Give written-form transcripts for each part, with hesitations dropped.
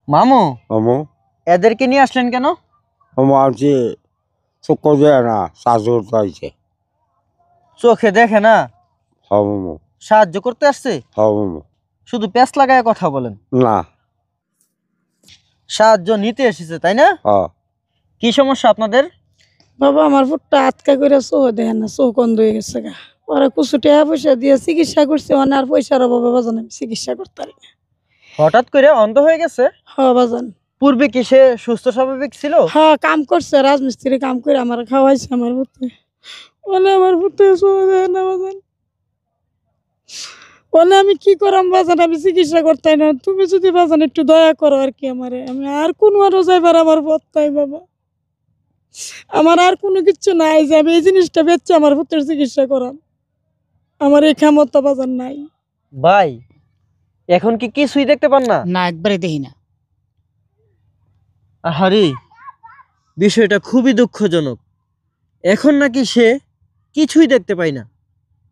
মামু মামু এদেরকে নিয়ে আসলেন কেন? মামু আনছি চক্কর দেয় না সাহায্য করতে আইছে। চোখে দেখে না, হ্যাঁ মামু, সাহায্য করতে আসছে। হ্যাঁ মামু। শুধু প্যাঁচ লাগায় কথা বলেন। না, সাহায্য নিতে এসেছে তাই না? হ্যাঁ। কি সমস্যা আপনাদের? বাবা আমার ফুটটা আটকা করে চোখ দেখেন না, চোখ বন্ধ হয়ে গেছে গা। ওরা কিছু টাকা পয়সা দিয়ে চিকিৎসা করছে, মানে আর পয়সার অভাবে বাজান আমি চিকিৎসা করতে পারি না। হঠাৎ করে অন্ধ হয়ে গেছে? হ্যাঁ বাজান। পূর্বে কি সে সুস্থ স্বাভাবিক ছিল? হ্যাঁ কাম করছে, রাজমিস্ত্রি কাম করে আমার খাওয়াইছে আমার পুত্রে। বলে আমার পুত্রে চোখ দেখেন না বাজান। বলে আমি কি করাম বাজান, আমি চিকিৎসা করতে না। তুমি যদি বাজান একটু দয়া করো আর কি আমারে, আমি আর কোনো আরো যাইবার আমার পথ নাই বাবা। আমার আর কোনো কিছু নাই যে আমি এই জিনিসটা বেচে আমার পুত্রের চিকিৎসা করাম। আমার এই ক্ষমতা বাজার নাই। ভাই এখন কি কিছুই দেখতে পান না? না, একবারে দেখি না। আহারে, বিষয়টা খুবই দুঃখজনক। এখন নাকি সে কিছুই দেখতে পায় না,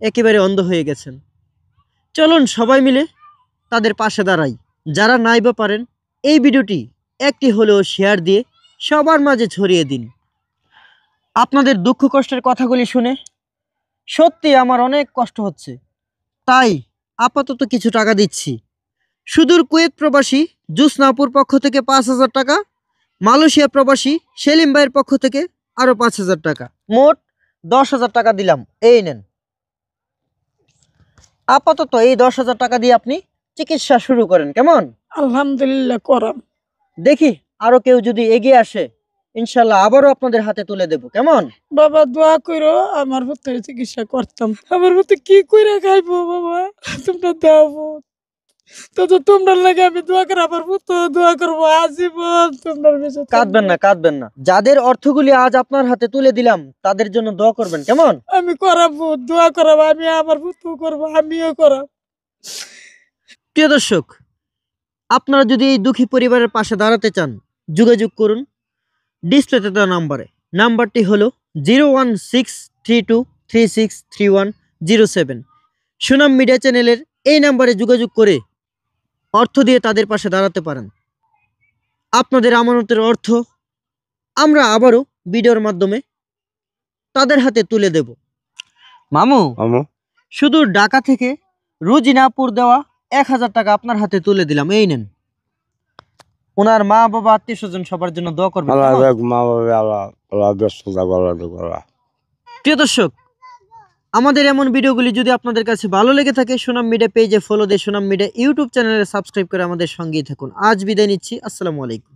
একেবারে অন্ধ হয়ে গেছেন। চলুন সবাই মিলে তাদের পাশে দাঁড়াই। যারা নাই বা পারেন এই ভিডিওটি একটি হলেও শেয়ার দিয়ে সবার মাঝে ছড়িয়ে দিন। আপনাদের দুঃখ কষ্টের কথাগুলি শুনে সত্যি আমার অনেক কষ্ট হচ্ছে, তাই আপাতত কিছু টাকা দিচ্ছি। সুদূর কুয়েত প্রবাসী জুসনাপুর পক্ষ থেকে 5,000 টাকা, মালয়েশিয়া প্রবাসী সেলিম ভাইয়ের পক্ষ থেকে আরো 5,000 টাকা, মোট 10,000 টাকা দিলাম। এই নেন। আপাতত এই 10,000 টাকা দিয়ে আপনি চিকিৎসা শুরু করেন, কেমন? আলহামদুলিল্লাহ করাম। দেখি আরো কেউ যদি এগিয়ে আসে ইনশাল্লাহ আবারও আপনাদের হাতে তুলে দেব, কেমন? বাবা দোয়া করো আমার পুত্রের চিকিৎসা করতাম। আমার পুত্র কি করে খাইবো বাবা, তোমরা দেবো তো তোমরা লাগে আমি দোয়া করে আমার পুত্র দোয়া করবো আজীবন তোমরা বেঁচে থাকবো। কাঁদবেন না, কাঁদবেন না। যাদের অর্থগুলি আজ আপনার হাতে তুলে দিলাম তাদের জন্য দোয়া করবেন, কেমন? আমি করাবো, দোয়া করাবো, আমি আমার পুত্র করবো, আমিও করাব। প্রিয় দর্শক, আপনারা যদি এই দুঃখী পরিবারের পাশে দাঁড়াতে চান যোগাযোগ করুন ডিসপ্লেতে দেওয়া নাম্বারে। নাম্বারটি হলো 01632363107। সুনাম মিডিয়া চ্যানেলের এই নাম্বারে যোগাযোগ করে অর্থ দিয়ে তাদের পাশে দাঁড়াতে পারেন। আপনাদের আমানতের অর্থ আমরা আবারও ভিডিওর মাধ্যমে তাদের হাতে তুলে দেব। মামু মামু শুধু ঢাকা থেকে রুজিনাপুর দেওয়া 1,000 টাকা আপনার হাতে তুলে দিলাম, এই নেন। ওনার মা বাবা আত্মীয় স্বজন সবার জন্য দোয়া করবেন, আল্লাহ কেমন? দেখ মা বাবা, আল্লাহ আল্লাহ ব্যস্ত থাকো, আল্লাহ দেখো আল্লাহ। প্রিয় দর্শক, আমাদের এমন ভিডিওগুলি যদি আপনাদের কাছে ভালো লেগে থাকে সুনাম মিডিয়া পেজে ফলো দিয়ে সুনাম মিডিয়া ইউটিউব চ্যানেলে সাবস্ক্রাইব করে আমাদের সঙ্গেই থাকুন। আজ বিদায় নিচ্ছি, আসসালামু আলাইকুম।